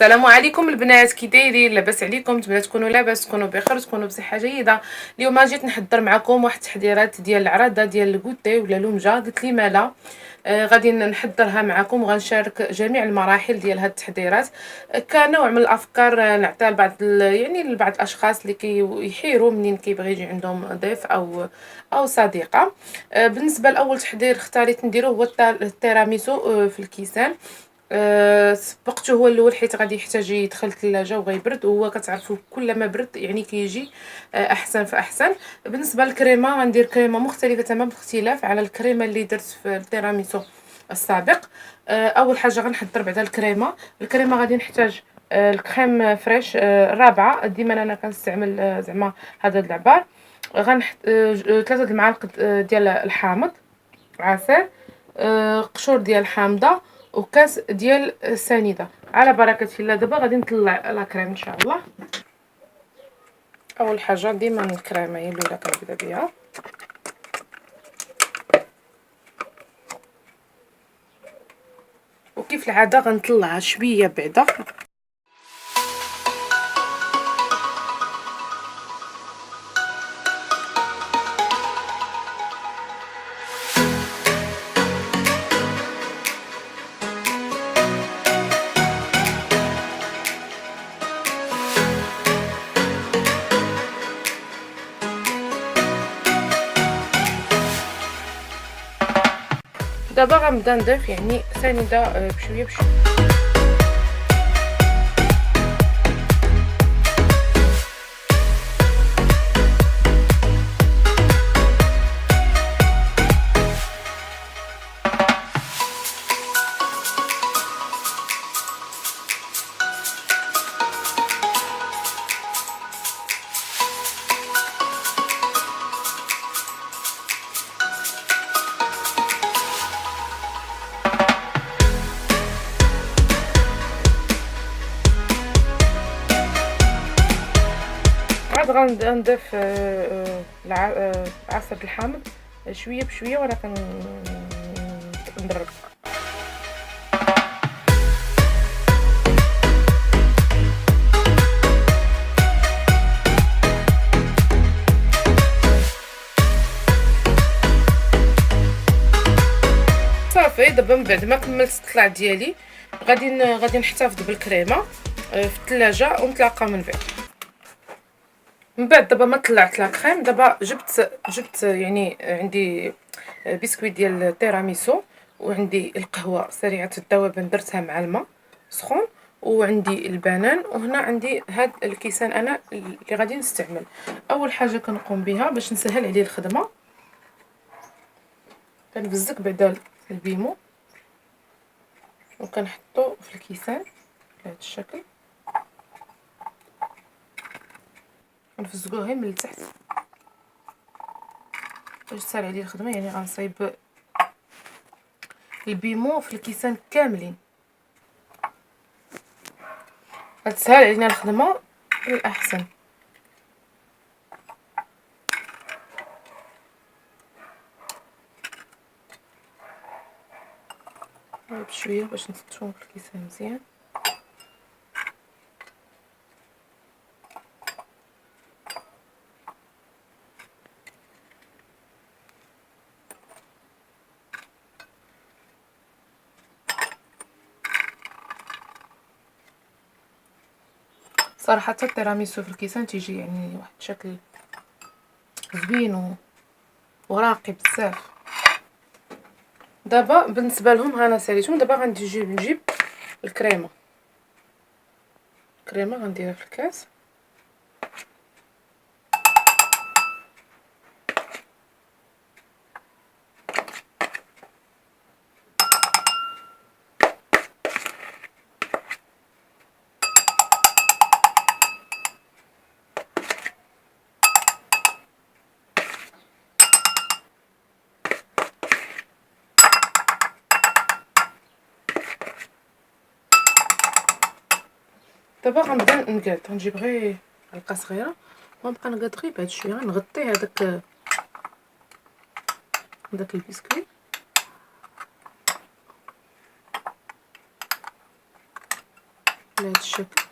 السلام عليكم البنات، كي دايرين؟ لاباس عليكم؟ نتمنى تكونوا لاباس، تكونوا بخير، تكونوا بصحه جيده. اليوم جيت نحضر معكم واحد التحضيرات ديال العراضه ديال الكوتي ولا لومجه. قلت لي مالا غادي نحضرها معكم وغنشارك جميع المراحل ديال هاد التحضيرات كنوع من الافكار نعطيها لبعض يعني لبعض الاشخاص اللي كيحيروا منين كيبغي يجي عندهم ضيف او صديقه. بالنسبه لاول تحضير اختاريت نديرو هو التيراميسو في الكيسان. سبقته هو الاول حيت غادي يحتاج يدخل الثلاجه وغيبرد، وهو كتعرفوا كل ما برد يعني كيجي احسن فاحسن. بالنسبه للكريمه غندير كريمه مختلفه تمام الاختلاف على الكريمه اللي درت في التيراميسو السابق. اول حاجه غنحضر بعدا الكريمه غادي نحتاج الكريم فريش الرابعه. ديما انا كنستعمل زعما هذا العبار. غنحط 3 المعالق ديال الحامض عسل، قشور ديال حامضه، وكاس ديال سنيده. على بركه الله. دابا غادي نطلع لا كريم ان شاء الله. اول حاجه ديما الكريمه هي الاولى كنبدا بها. وكيف العاده غنطلعها شويه بعدا. دابا غنبدا نضيف يعني سنيده بشويه بشويه. عاد غنضيف عصير الحامض شويه بشويه وانا كنضرب. صافي دابا من بعد ما كملت الطلع ديالي غادي نحتفظ بالكريمه في الثلاجه ونتلاقاو من بعد دابا ما طلعت لا كريم. دابا جبت يعني عندي بسكويت ديال التيراميسو، وعندي القهوه سريعه الذوبان درتها مع الماء سخون، وعندي البنان، وهنا عندي هاد الكيسان انا اللي غادي نستعمل. اول حاجه كنقوم بها باش نسهل عليه الخدمه كنبزك بعدا البيمو وكنحطو في الكيسان بهذا الشكل. كنفزقوه غير من التحت باش تسهل عليه الخدمه. يعني غنصايب البيمو في الكيسان كاملين، غتسهل علينا الخدمه الاحسن. بشويه باش نثبتهم في الكيسان مزيان. صراحه التيراميسو في الكيسان تيجي يعني واحد الشكل زوين وراقي بزاف. دابا بالنسبه لهم انا ساليتهم. دابا نجيب الكريمه غنديرها في الكاس. دابا غنبدا نقاد. غنجيب غير علقه صغيره وغنبقى نقاد غير بعد شويه. غنغطي هذاك البسكويت بهذا الشكل.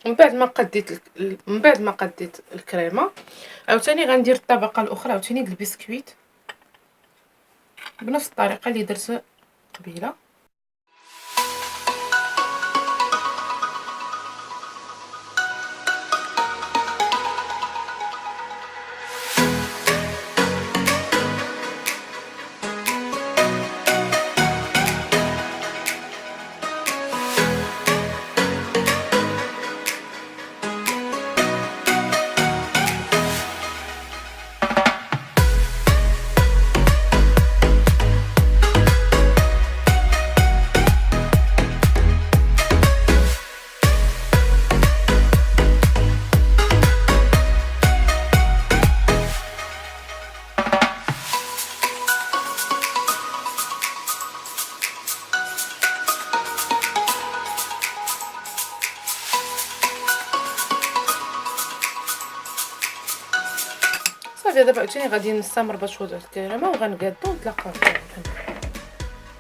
من بعد ما قديت الكريمه عاوتاني غندير الطبقه الاخرى عاوتاني د البسكويت بنفس الطريقه اللي درت قبيله. صافي دابا عاوتاني غادي نستمر باش وضع الكريمه وغنقادو ونتلاقاو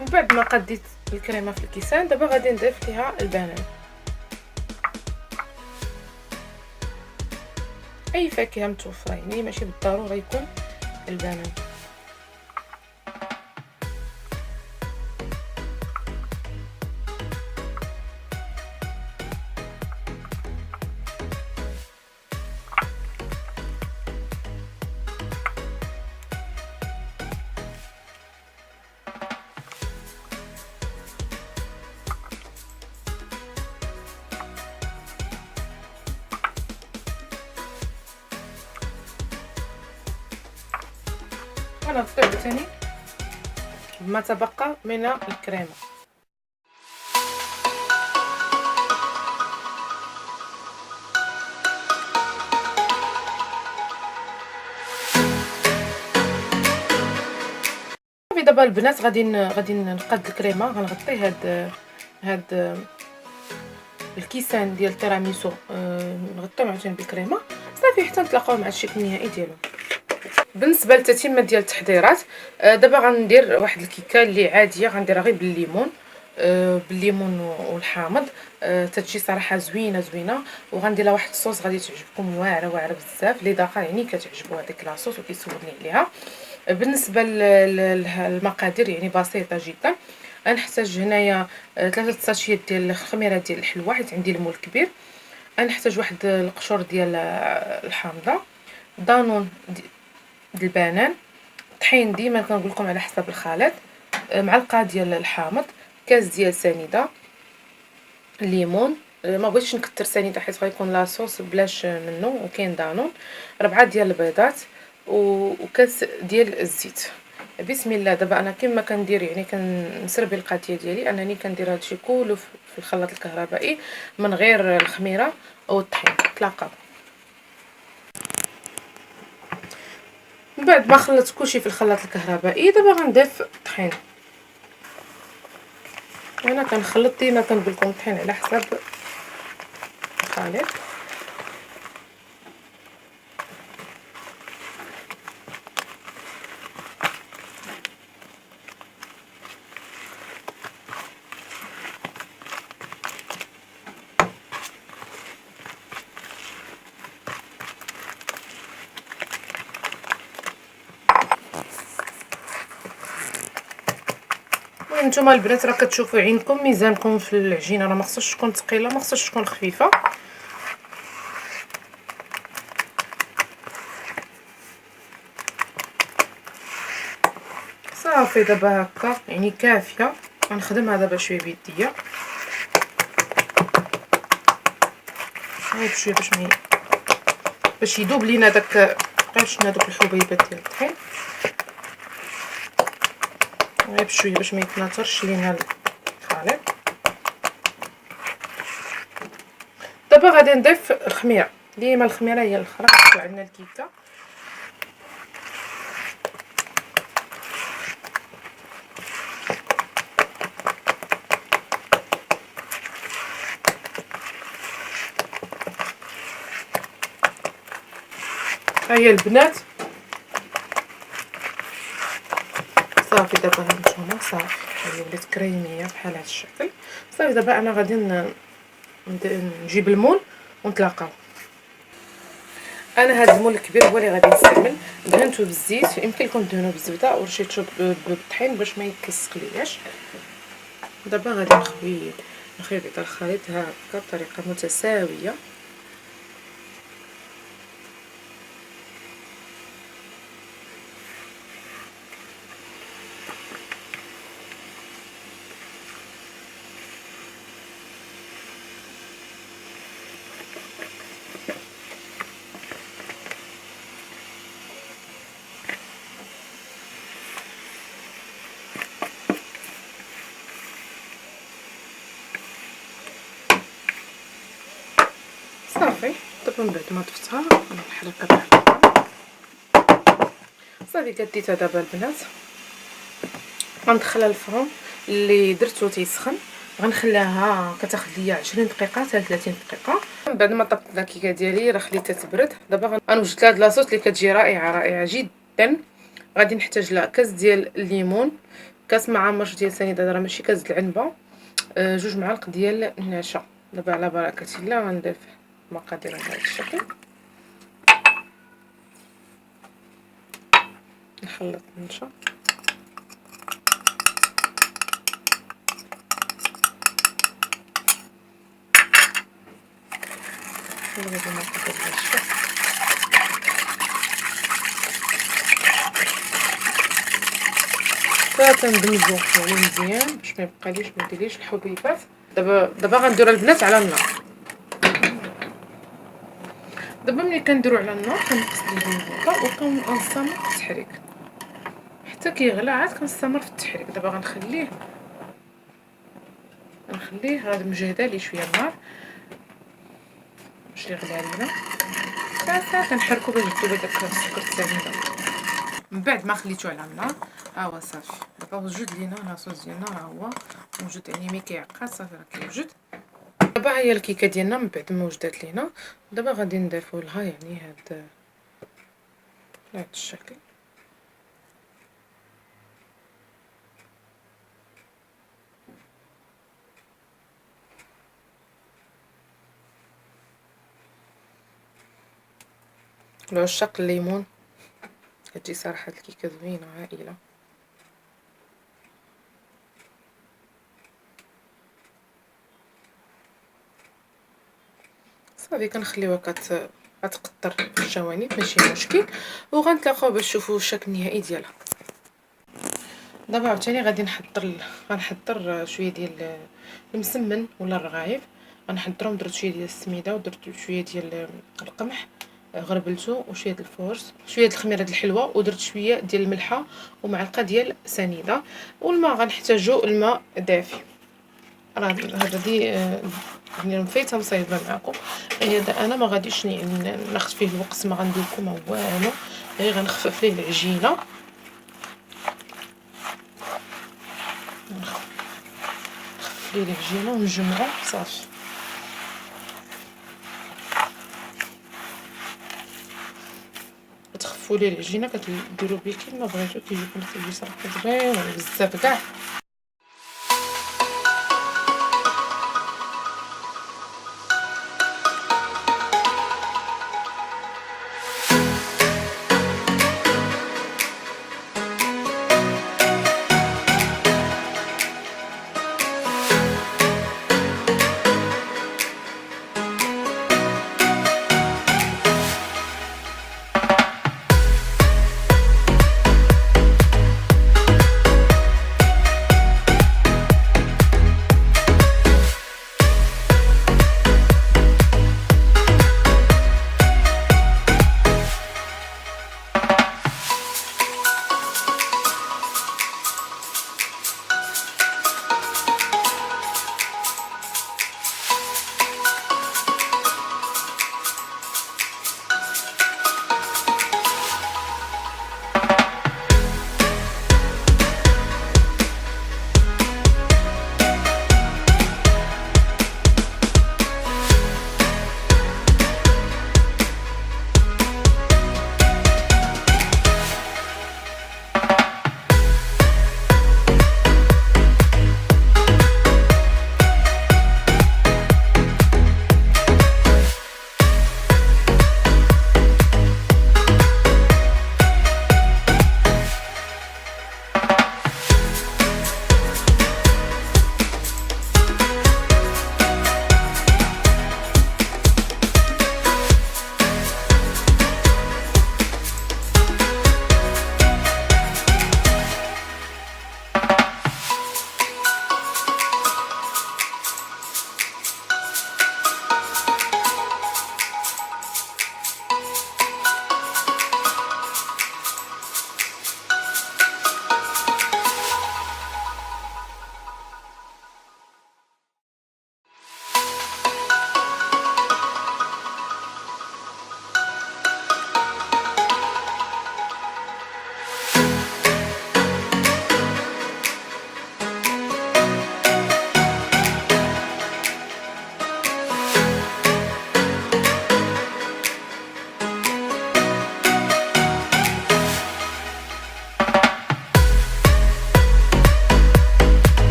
من بعد ما قديت الكريمه في الكيسان. دابا غادي نضيف ليها البنان، اي فاكهه متوفره يعني ماشي بالضروره يكون البنان. ونغطيه ثاني بما تبقى من الكريمه. دابا البنات غادي نقاد الكريمه. غنغطي هاد الكيسان ديال التيراميسو نغطيو عاوتاني بالكريمه صافي حتى نتلاقاو مع الشكل النهائي ديالو. بالنسبه للتتمه ديال التحضيرات دابا غندير واحد الكيكه اللي عاديه غنديرها غير بالليمون والحامض تتجي صراحه زوينه وغندير لها واحد الصوص غادي تعجبكم واعره بزاف اللي داقه يعني كتعجبو هذيك لاصوص وكيسولني عليها. بالنسبه للمقادير يعني بسيطه جدا. غنحتاج هنايا 3 ساشيات ديال الخميره ديال الحلوه حيت عندي المول كبير. غنحتاج واحد القشور ديال الحامضه، دانون ديال البنان، طحين ديما كنقول لكم على حسب الخليط، معلقه ديال الحامض، كاس ديال سنيده، الليمون ما بغيتش نكثر سنيده حيت غيكون لاصوص بلاش منه، وكاين دانون، 4 ديال البيضات وكاس ديال الزيت. بسم الله. دابا انا كما كندير يعني كنسربي القضيه ديالي انني كندير هادشي كله في الخلاط الكهربائي من غير الخميره او الطحين. تلاقاو من بعد ما خلطت كلشي في الخلاط الكهربائي. دابا غنضيف الطحين. وانا كنخلط ديما كنقول لكم الطحين على حسب الخليط. نتوما البنات راه كتشوفوا عينكم ميزانكم في العجينه راه ما خصهاش تكون ثقيله ما خصهاش تكون خفيفه. صافي دابا هكا يعني كافيه. غنخدمها دابا شويه بيديا غير بشويه باش يذوب لينا داك قاشنا دوك الحبيبات ديال الطحين غير بشويه باش ما يتناثرش لينا الخليط. دابا غادي نضيف الخميره. ديما الخميره هي الاخرى كتكون عندنا الكيكه. ها هي البنات صافي. دابا هانتوما صافي هي ولات كريميه بحال هذا الشكل. صافي دابا انا غادي نجيب المول ونتلاقاو. انا هذا المول الكبير هو اللي غادي نستعمل. دهنته بالزيت، يمكن لكم دهنوه بالزبده ورشيته بالطحين باش ما يتلصقلياش. دابا غادي نخلط الخليط هكا بطريقه متساويه. صافي دابا من بعد ما طفتها بحال هكا صافي كديتها. دابا البنات غندخلها للفرن اللي درتو تيسخن. غنخليها كتاخد ليا 20 دقيقه حتى 30 دقيقه. من بعد ما طبت الكيكه ديالي راه خليتها تبرد. دابا غنوجد لها هاد لاصوص اللي كتجي رائعه جدا. غادي نحتاج لها كاس ديال الليمون، كاس معمر ديال سنيده راه ماشي كاس العنبه، جوج معالق ديال النشا. دابا على بركه الله غندير المقادير بهذا الشكل. نخلط النشا غادي ناخذ هذا الشكل. كندمجو يعني مزيان باش ما يبقاليش ما يديرليش الحبيبات. دابا غنديرها البنات على النار. دابا ملي كنديرو على النار كنقص البوطه وكنستمر في التحريك حتى كيغلى. عاد كنستمر في التحريك. دابا غنخليه غادي مجهده ليه شويه النار باش يغلي علينا. صافي كنحركو باش تذوب داك السكر السنيده. من بعد ما خليتو على النار ها هو صافي. دابا وجد لينا لاصوص ديالنا راه هو موجود، يعني ملي كيعقد صافي راه كيوجد. دابا هي الكيكه ديالنا من بعد ما وجدات لينا. دابا غادي نضيفو لها يعني هاد الشكل. لعشاق الليمون كتجي صراحه الكيكه زوينه هائله. صافي كنخليوها غتقطر في الجوانب ماشي مشكل، وغنتلاقاو باش نشوفوا الشكل النهائي ديالها. دابا عاوتاني غادي غنحضر شويه ديال المسمن ولا الرغايف. غنحضرهم. درت شويه ديال السميده ودرت شويه ديال القمح غربلته وشويه ديال الفورص شويه ديال الخميره ديال الحلوه ودرت شويه ديال الملحه ومعلقه ديال سنيده والماء. غنحتاجو الماء دافي. راه هذا يعني مفيته مصايبه معكم. هذا انا ما غاديش ناخذ فيه الوقت، ما غندير لكم والو، غير غنخفف ليه العجينه. نخفف ليه العجينه ونجمعو صافي. كتخفوا ليه العجينه كديروا به كيما بغيتو كيجيكم صراحه زوين بزاف كاع.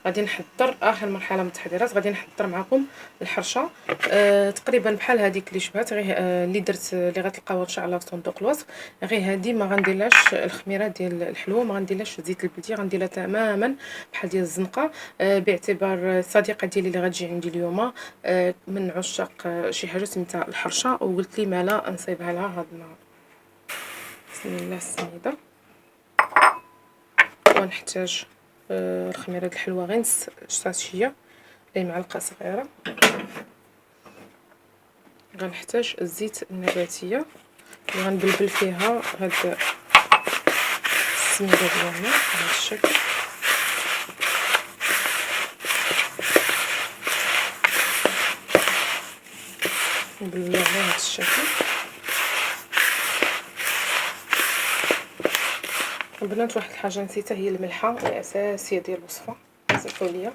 غادي نحضر اخر مرحله من التحضيرات. غادي نحضر معكم الحرشه تقريبا بحال هذيك اللي شبهات، غير اللي درت اللي غتلقاوها ان شاء الله في صندوق الوصف. غير هذه ما غنديرلاش الخميره ديال الحلوه، ما غنديرلاش زيت البلديه، غنديرها تماما بحال ديال الزنقه. باعتبار الصديقه ديالي اللي غتجي عندي اليوم من عشاق شي حاجه سميتها الحرشه، وقلت لي مالا نصايبها لها هذا النهار. بسم الله السميده. ونحتاج الخميره د الحلوه غير نص ساشيه، اي معلقه صغيره. غنحتاج الزيت النباتيه اللي غنبلبل فيها هاد السميده ديالنا بهذا الشكل. نبلبلوها بهذا الشكل. البنات واحد الحاجه نسيتها هي الملحه الاساسيه ديال الوصفه، سمحوا لي.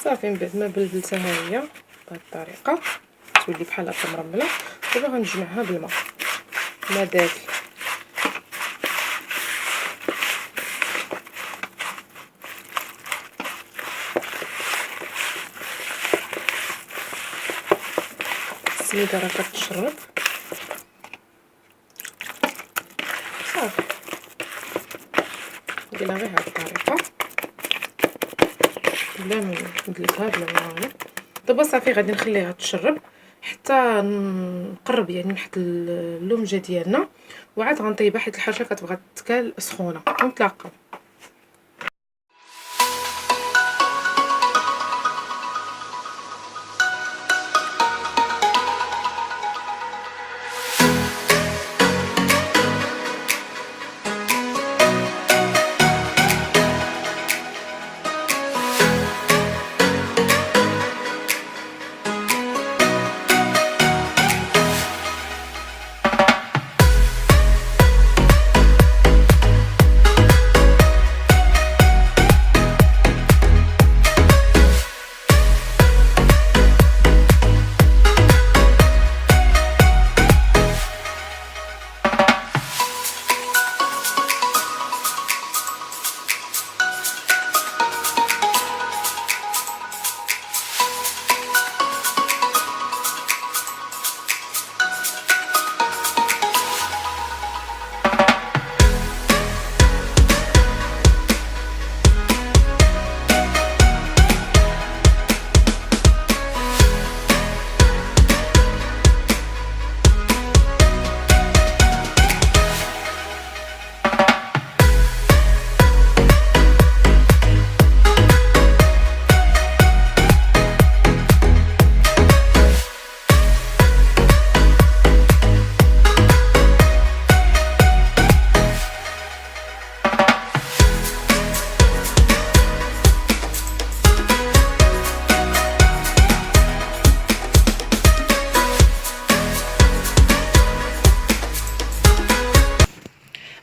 صافي من بعد ما بلبلتها هي بهذه الطريقه تولي بحال هكا مرمله. دابا غنجمعها بالماء دافي. السميده راه كتشرب صافي. نديرها غير هذه الطريقه بلا ما ندلكها بلا ما. دابا صافي غادي نخليها تشرب حتى نقرب يعني نحط اللومجه ديالنا، وعاد غنطيبها حيت الحاجه كتبغى تتكال سخونه. ونتلاقاو.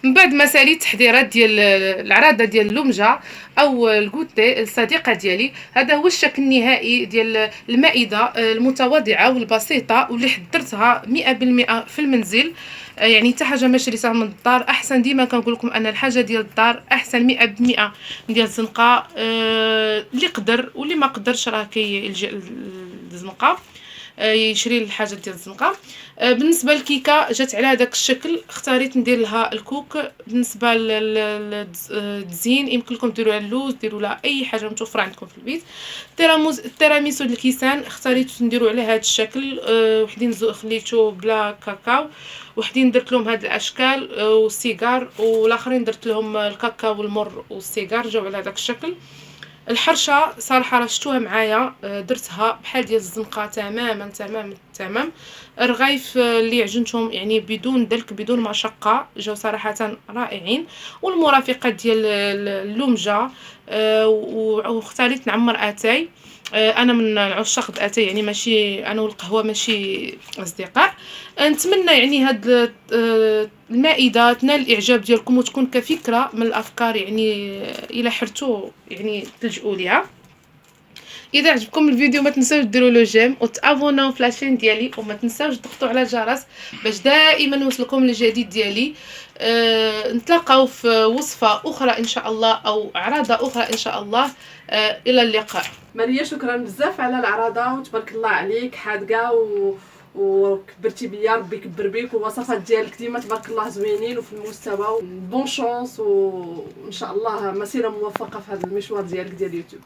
من بعد ما ساليت التحضيرات ديال العراضه ديال اللومجه او الكوتي الصديقه ديالي، هذا هو الشكل النهائي ديال المائده المتواضعه والبسيطه واللي حضرتها 100% في المنزل. يعني حتى حاجه ما شريتها من الدار احسن. ديما كنقول لكم ان الحاجه ديال الدار احسن 100% ديال الزنقه. اللي قدر واللي ما قدرش راه كيلجا للزنقه يشري الحاجه ديال الزنقه. بالنسبه للكيكه جات على هذاك الشكل، اختاريت ندير لها الكوك. بالنسبه للتزيين يمكن لكم ديروا لها اللوز، ديروا لها اي حاجه متوفره عندكم في البيت. التيراميسو ديال الكيسان اختاريت نديروا على هذا الشكل. وحدين خليته بلا كاكاو، وحدين درت لهم هاد الاشكال والسيجار، والاخرين درت لهم الكاكاو والمر والسيجار جاو على هذاك الشكل. الحرشه صراحه راه شفتوها معايا درتها بحال ديال الزنقه تماما تماما تمام. الرغايف اللي عجنتهم يعني بدون دلك بدون مشقه جاو صراحه رائعين. والمرافقات ديال اللومجه واختاريت نعمر اتاي. انا من عشاق اتاي، يعني ماشي انا والقهوه ماشي اصدقاء. نتمنى يعني هاد المائده تنال الاعجاب ديالكم وتكون كفكره من الافكار، يعني الى حرتو يعني تلجؤوا ليها. اذا عجبكم الفيديو ما تنساوش ديروا له جيم وتابوناو في لاشين ديالي، وما تنساوش تضغطوا على الجرس باش دائما نوصلكم الجديد ديالي. نتلاقاو في وصفه اخرى ان شاء الله، او عراضه اخرى ان شاء الله. الى اللقاء. ماريا شكرا بزاف على العراضه، وتبارك الله عليك حادقه وكبرتي بيا، ربي يكبر بيك، والوصفات ديالك ديما تبارك الله زوينين وفي المستوى. بون شانس، وان شاء الله مسيره موفقه في هذا المشوار ديالك ديال اليوتيوب.